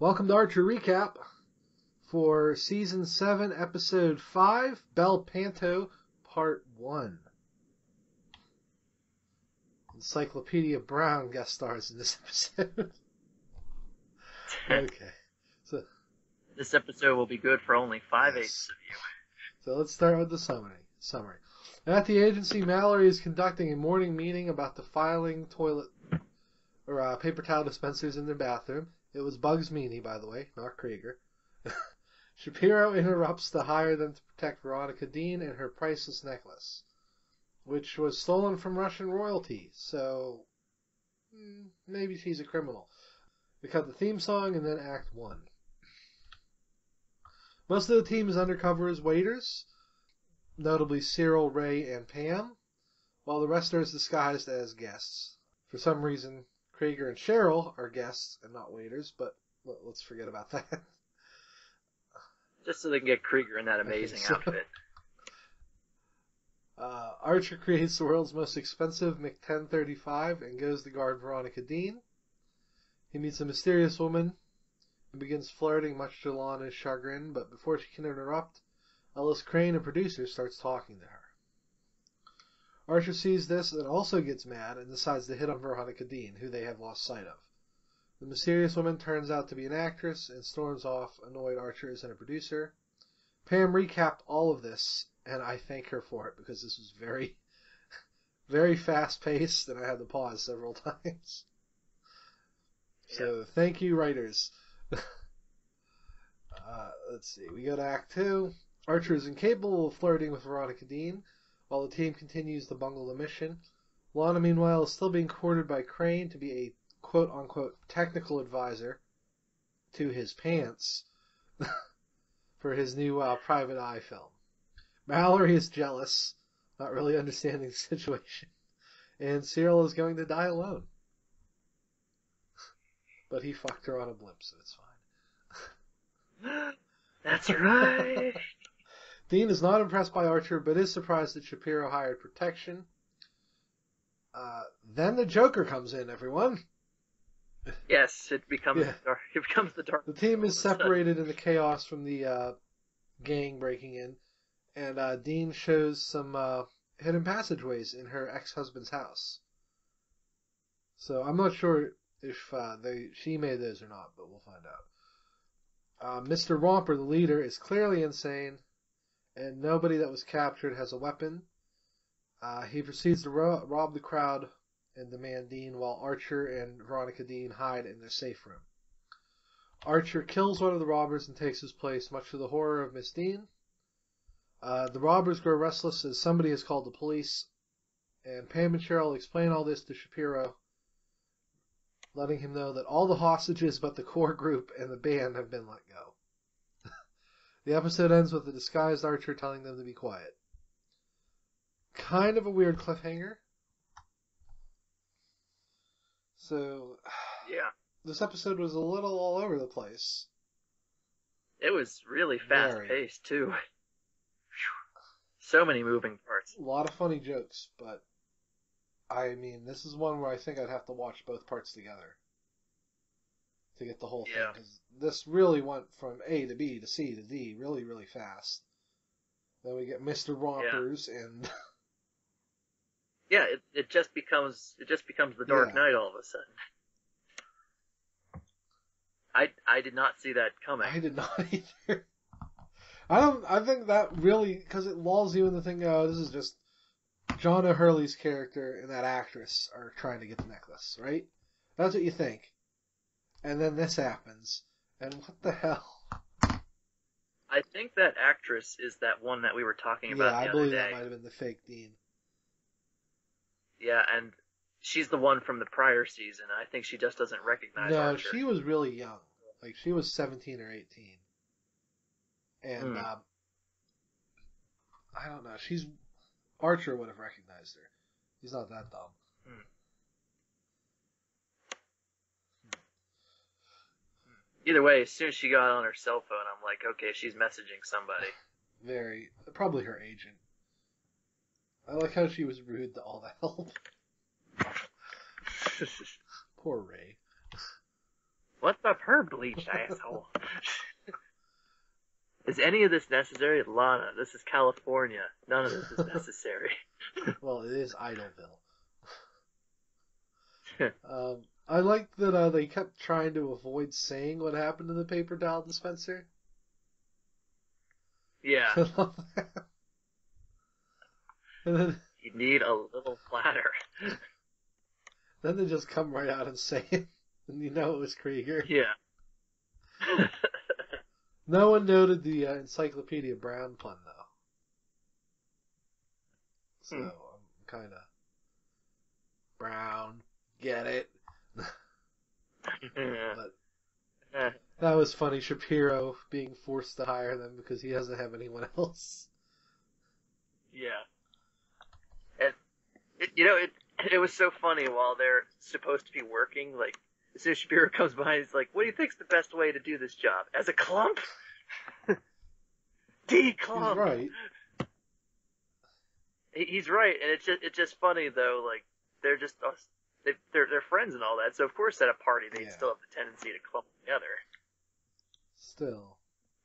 Welcome to Archer Recap for Season 7, Episode 5, Bel Pantos, Part 1. Encyclopedia Brown guest stars in this episode. Okay. So this episode will be good for only 5/8 of you. So let's start with the summary. At the agency, Mallory is conducting a morning meeting about the filing toilet or paper towel dispensers in their bathroom. It was Bugs Meany, by the way, not Krieger. Shapiro interrupts to hire them to protect Veronica Dean and her priceless necklace, which was stolen from Russian royalty, so maybe she's a criminal. We cut the theme song and then Act 1. Most of the team is undercover as waiters, notably Cyril, Ray, and Pam, while the rest are disguised as guests. For some reason, Krieger and Cheryl are guests and not waiters, but let's forget about that. Just so they can get Krieger in that amazing outfit. Archer creates the world's most expensive MiG-1035 and goes to guard Veronica Dean. He meets a mysterious woman and begins flirting, much to Lana's chagrin, but before she can interrupt, Ellis Crane, a producer, starts talking to her. Archer sees this and also gets mad and decides to hit on Veronica Dean, who they have lost sight of. The mysterious woman turns out to be an actress and storms off, annoyed Archer isn't a producer. Pam recapped all of this, and I thank her for it because this was very, very fast-paced, and I had to pause several times. So, thank you, writers. Let's see. We go to Act 2. Archer is incapable of flirting with Veronica Dean, while the team continues to bungle the mission. Lana, meanwhile, is still being courted by Crane to be a quote-unquote technical advisor to his pants for his new Private Eye film. Mallory is jealous, not really understanding the situation, and Cyril is going to die alone. But he fucked her on a blimp, so it's fine. That's right! Dean is not impressed by Archer, but is surprised that Shapiro hired protection. Then the Joker comes in, everyone. Yes, it becomes the dark. The team is separated in the chaos from the gang breaking in, and Dean shows some hidden passageways in her ex-husband's house. So I'm not sure if she made those or not, but we'll find out. Mr. Romper, the leader, is clearly insane, and nobody that was captured has a weapon. He proceeds to rob the crowd and demand Dean, while Archer and Veronica Dean hide in their safe room. Archer kills one of the robbers and takes his place, much to the horror of Miss Dean. The robbers grow restless as somebody has called the police, and Pam and Cheryl explain all this to Shapiro, letting him know that all the hostages but the core group and the band have been let go. The episode ends with the disguised Archer telling them to be quiet. Kind of a weird cliffhanger. So, yeah, this episode was a little all over the place. It was really fast-paced, too. So many moving parts. A lot of funny jokes, but I mean, this is one where I think I'd have to watch both parts together to get the whole thing, because this really went from A to B to C to D really, really fast. Then we get Mr. Rompers and yeah, it just becomes the Dark Knight all of a sudden. I did not see that coming. I did not either. I think that really, because it lulls you into thinking, oh, this is just John O'Hurley's character and that actress are trying to get the necklace, right? That's what you think. And then this happens. And what the hell? I think that actress is that one that we were talking about the other day. Yeah, I believe that might have been the fake Dean. Yeah, and she's the one from the prior season. I think she just doesn't recognize Archer. No, she was really young. Like, she was 17 or 18. And, I don't know. Archer would have recognized her. He's not that dumb. Either way, as soon as she got on her cell phone, I'm like, okay, she's messaging somebody. Probably her agent. I like how she was rude to all the help. Poor Ray. What's up her bleach, asshole? Is any of this necessary? Lana, this is California. None of this is necessary. Well, it is Idleville. I like that they kept trying to avoid saying what happened to the paper towel dispenser. Yeah. I love that. And then, You need a little bladder. then they just come right out and say it, and you know it was Krieger. Yeah. No one noted the Encyclopedia Brown pun, though. So I'm kind of... Brown, get it? But that was funny, Shapiro being forced to hire them because he doesn't have anyone else. Yeah. And, it was so funny while they're supposed to be working, like, as soon as Shapiro comes by, he's like, what do you think's the best way to do this job? As a clump? D-clump! He's right. He's right, and it's just funny, though, like, they're just, they're friends and all that, so of course at a party they'd still have the tendency to clump together. Still.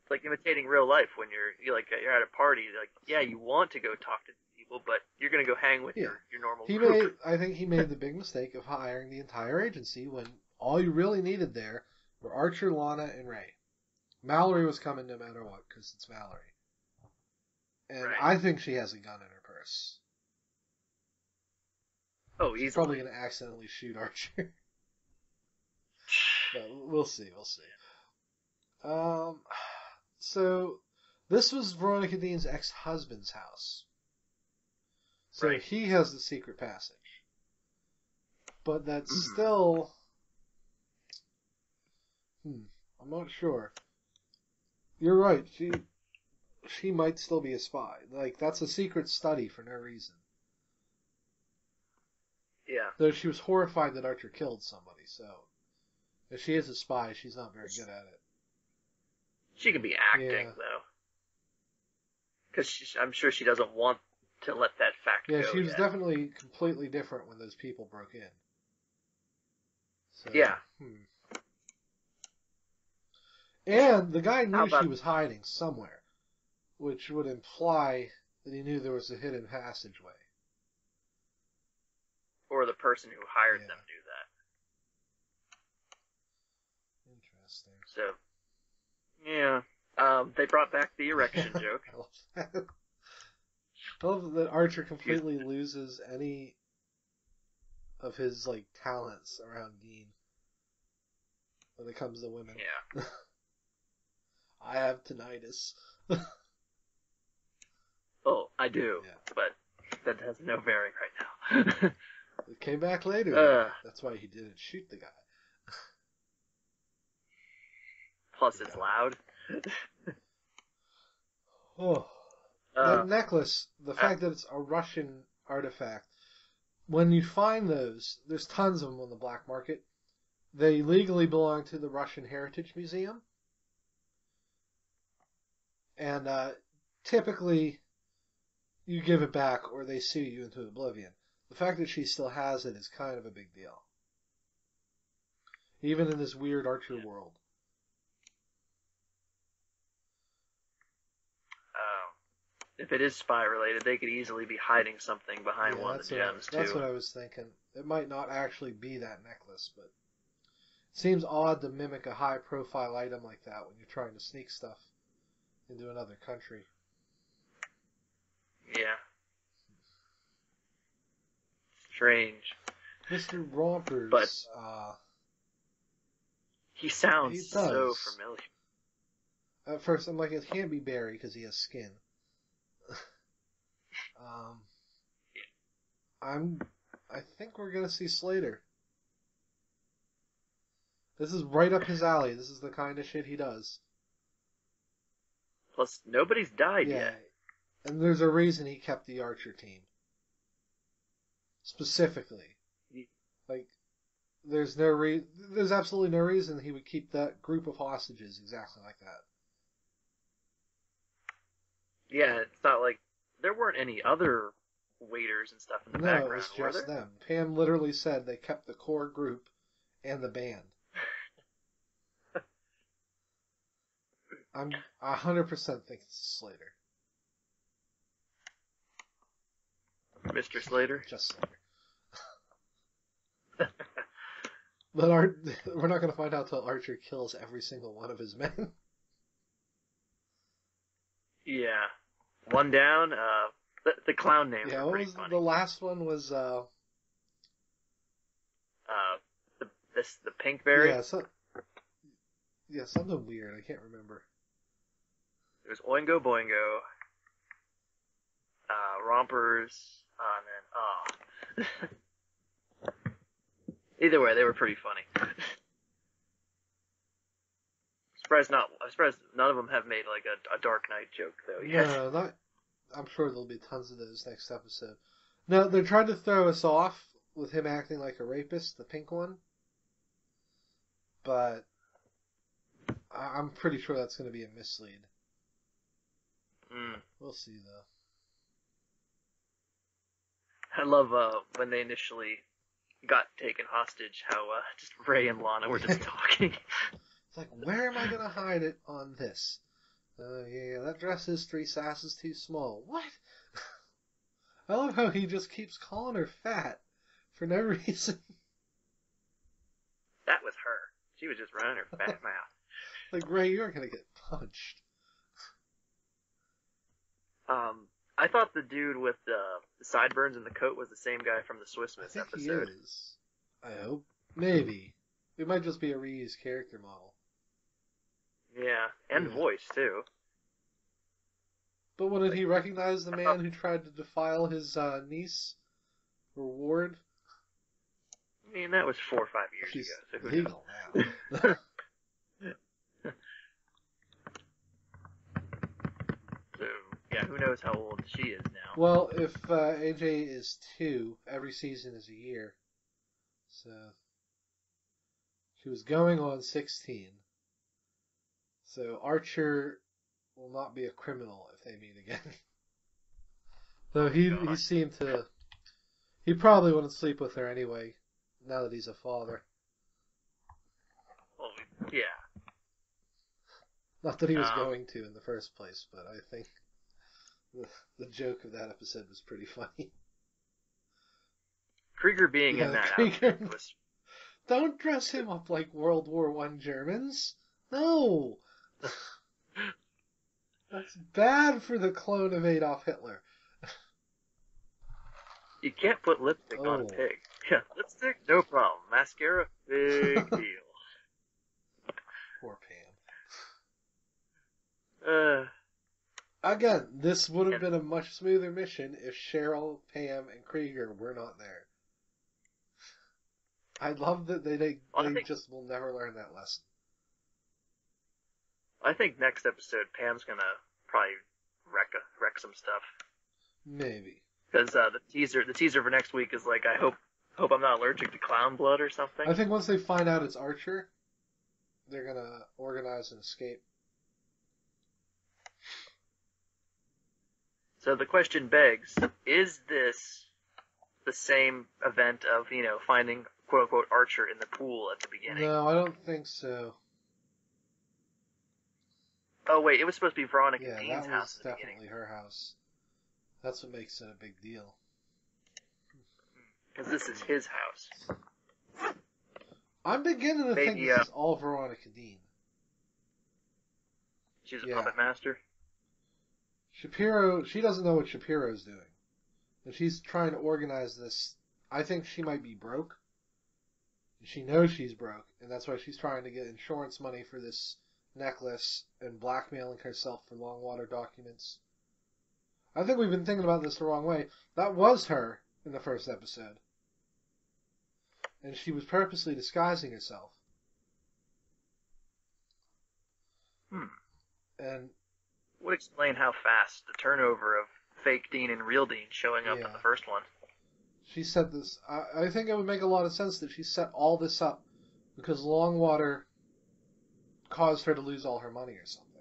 It's like imitating real life when you're at a party, like, yeah, you want to go talk to people, but you're gonna go hang with your normal group. I think he made the big mistake of hiring the entire agency when all you really needed there were Archer, Lana, and Ray. Mallory was coming no matter what, because it's Mallory. And Right. I think she has a gun in her purse. Oh, She's easily. probably going to accidentally shoot Archer. But we'll see. So this was Veronica Dean's ex-husband's house. So Right. he has the secret passage. But that's still... I'm not sure. You're right. She might still be a spy. Like, that's a secret study for no reason. Yeah. Though she was horrified that Archer killed somebody, so... If she is a spy, she's not very good at it. She can be acting, though. Because I'm sure she doesn't want to let that fact go. Yeah, she was yet. definitely completely different when those people broke in. So, Yeah. And the guy knew about- she was hiding somewhere, which would imply that he knew there was a hidden passageway. Or the person who hired them knew that. Interesting. So, yeah. They brought back the erection joke. I love that. I love that Archer completely loses any of his, like, talents around Dean when it comes to women. Yeah. I have tinnitus. Oh, I do. Yeah. But that has no bearing right now. It came back later. That's why he didn't shoot the guy. Plus, it's loud. Oh. That necklace, the fact that it's a Russian artifact, when you find those, there's tons of them on the black market. They legally belong to the Russian Heritage Museum. And typically, you give it back or they sue you into oblivion. The fact that she still has it is kind of a big deal. Even in this weird Archer world. If it is spy related, they could easily be hiding something behind one of the gems, too. That's what I was thinking. It might not actually be that necklace, but it seems odd to mimic a high-profile item like that when you're trying to sneak stuff into another country. Yeah. Strange. Mr. Rompers. But he sounds so does. familiar. At first, I'm like, it can't be Barry because he has skin. I think we're gonna see Slater. This is right up his alley. This is the kind of shit he does. Plus, nobody's died yet. And there's a reason he kept the Archer team. Specifically. Like, there's absolutely no reason he would keep that group of hostages exactly like that. Yeah, it's not like there weren't any other waiters and stuff in the background, No, it's were just there? them. Pam literally said they kept the core group and the band. I'm 100% think it's Slater. Mr. Slater? Just Slater. But we're not going to find out till Archer kills every single one of his men. Yeah. One down. The clown names Yeah, are what pretty was funny. the last one was The Pinkberry. Yeah, something weird. I can't remember. It was Oingo Boingo. Rompers. And then Either way, they were pretty funny. I'm surprised none of them have made like a Dark Knight joke though yet. No, not. I'm sure there'll be tons of those next episode. No, they're trying to throw us off with him acting like a rapist, the pink one. But I'm pretty sure that's going to be a mislead. We'll see though. I love when they initially got taken hostage, how just Ray and Lana were just talking. It's like, where am I going to hide it on this? Yeah, that dress is 3 sizes too small. What? I love how he just keeps calling her fat for no reason. That was her. She was just running her fat mouth. Like, Ray, you're going to get punched. I thought the dude with the sideburns and the coat was the same guy from the Swiss Miss episode. He is. I hope. Maybe. It might just be a reused character model. Yeah, and voice, too. But did he recognize the man who tried to defile his niece? Or ward? I mean, that was 4 or 5 years ago, so who legal knows? now. So, yeah, who knows how old she is now. Well, if AJ is 2, every season is a year. So, she was going on 16. So, Archer will not be a criminal if they meet again. Though he seemed to... He probably wouldn't sleep with her anyway, now that he's a father. Well, yeah. Not that he was going to in the first place, but I think the joke of that episode was pretty funny. Krieger being in that outfit was... Don't dress him up like World War I Germans. No! That's bad for the clone of Adolf Hitler. You can't put lipstick on a pig. Yeah, lipstick, no problem. Mascara, big deal. Poor Pam. Again, this would have been a much smoother mission if Cheryl, Pam, and Krieger were not there. I love that they just will never learn that lesson. I think next episode Pam's gonna probably wreck some stuff. Maybe. Because the teaser for next week is like, I hope I'm not allergic to clown blood or something. I think once they find out it's Archer, they're gonna organize an escape. So the question begs, is this the same event of, finding quote-unquote Archer in the pool at the beginning? No, I don't think so. Oh, wait, it was supposed to be Veronica Dean's house. Yeah, that was at the definitely her house. That's what makes it a big deal. Because this is his house. I'm beginning to think this is all Veronica Dean. She's a puppet master? Shapiro, she doesn't know what Shapiro's doing. And she's trying to organize this. I think she might be broke. She knows she's broke, and that's why she's trying to get insurance money for this necklace and blackmailing herself for Longwater documents. I think we've been thinking about this the wrong way. That was her in the first episode. And she was purposely disguising herself. And would explain how fast the turnover of fake Dean and real Dean showing up in the first one. She set this... I think it would make a lot of sense that she set all this up because Longwater caused her to lose all her money or something.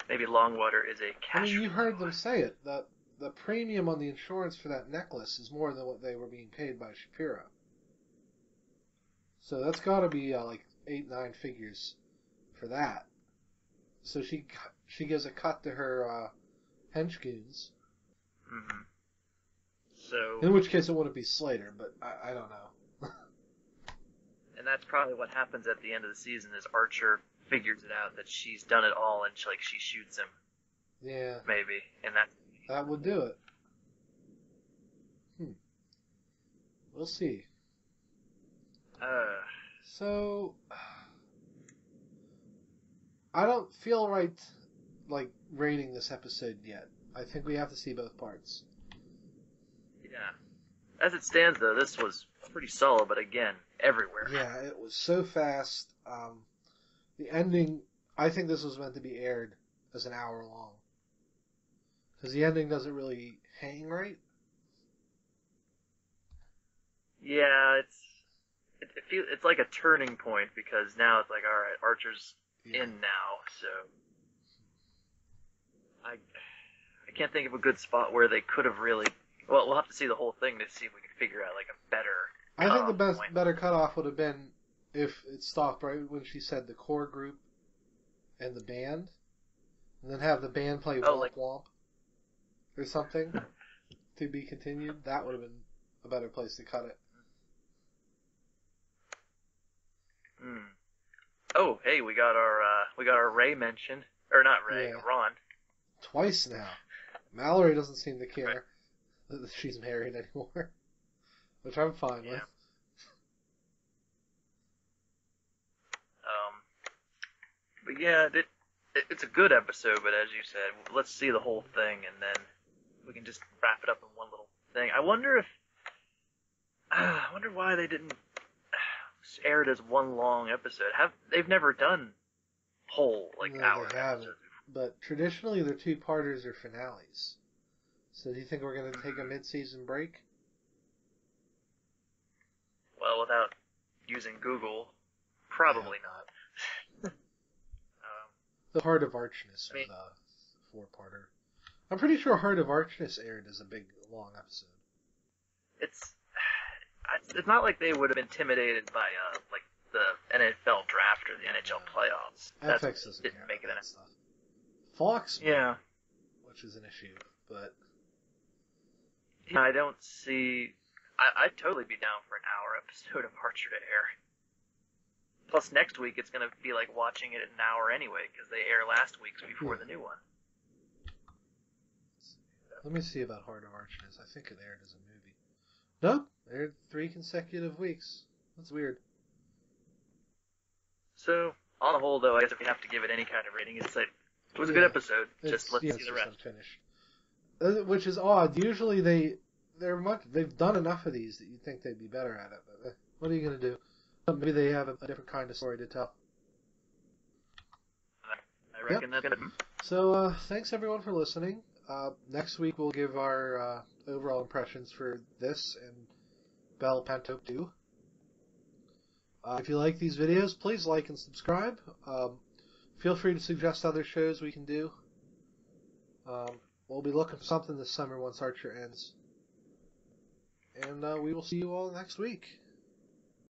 Maybe Longwater is a cash... I mean, you heard them say it, that the premium on the insurance for that necklace is more than what they were being paid by Shapiro. So that's got to be like 8-9 figures for that. So she gives a cut to her henchgoons. Mm-hmm. So, In which case it wouldn't be Slater, but I don't know. and that's probably what happens at the end of the season is Archer figures it out that she's done it all and she shoots him. Yeah. Maybe. And that would do it. We'll see. So I don't feel right like rating this episode yet. I think we have to see both parts. Yeah. As it stands, though, this was pretty solid, but again, everywhere. Yeah, it was so fast. The ending, I think this was meant to be aired as an hour long. Because the ending doesn't really hang right. Yeah, it's like a turning point because now it's like, all right, Archer's in now, so I can't think of a good spot where they could have really. Well, we'll have to see the whole thing to see if we can figure out like a better. I think the better cutoff would have been if it stopped right when she said the core group and the band, and then have the band play Womp Womp or something to be continued. That would have been a better place to cut it. Oh, hey, we got our Ray mention, or not Ray, Ron. Twice now. Mallory doesn't seem to care that she's married anymore, which I'm fine with. But yeah, it's a good episode. But as you said, let's see the whole thing, and then we can just wrap it up in one little thing. I wonder why they didn't air it as one long episode. They've never done whole hour episodes. But traditionally, the two-parters are finales. So do you think we're going to take a mid-season break? Well, without using Google, probably not. The Heart of Archness was a four-parter. I'm pretty sure Heart of Archness aired as a big, long episode. It's not like they would have been intimidated by like the NFL draft or the NHL playoffs. FX doesn't didn't make it that stuff. Fox, which is an issue, but yeah, I don't see. I'd totally be down for an hour episode of Archer to air. Plus, next week it's going to be like watching it in an hour anyway because they air last week's before the new one. Let me see about Heart of Archness. I think it aired as a movie. Nope, aired 3 consecutive weeks. That's weird. So, on the whole, though, I guess if we have to give it any kind of rating, it's like it was a good episode. Just let's see the rest. Unfinished. Which is odd. Usually they've done enough of these that you'd think they'd be better at it. But what are you going to do? Maybe they have a different kind of story to tell. I reckon that's good. So thanks everyone for listening. Next week we'll give our overall impressions for this and Bel Pantos 2. If you like these videos, please like and subscribe. Feel free to suggest other shows we can do. We'll be looking for something this summer once Archer ends. And we will see you all next week.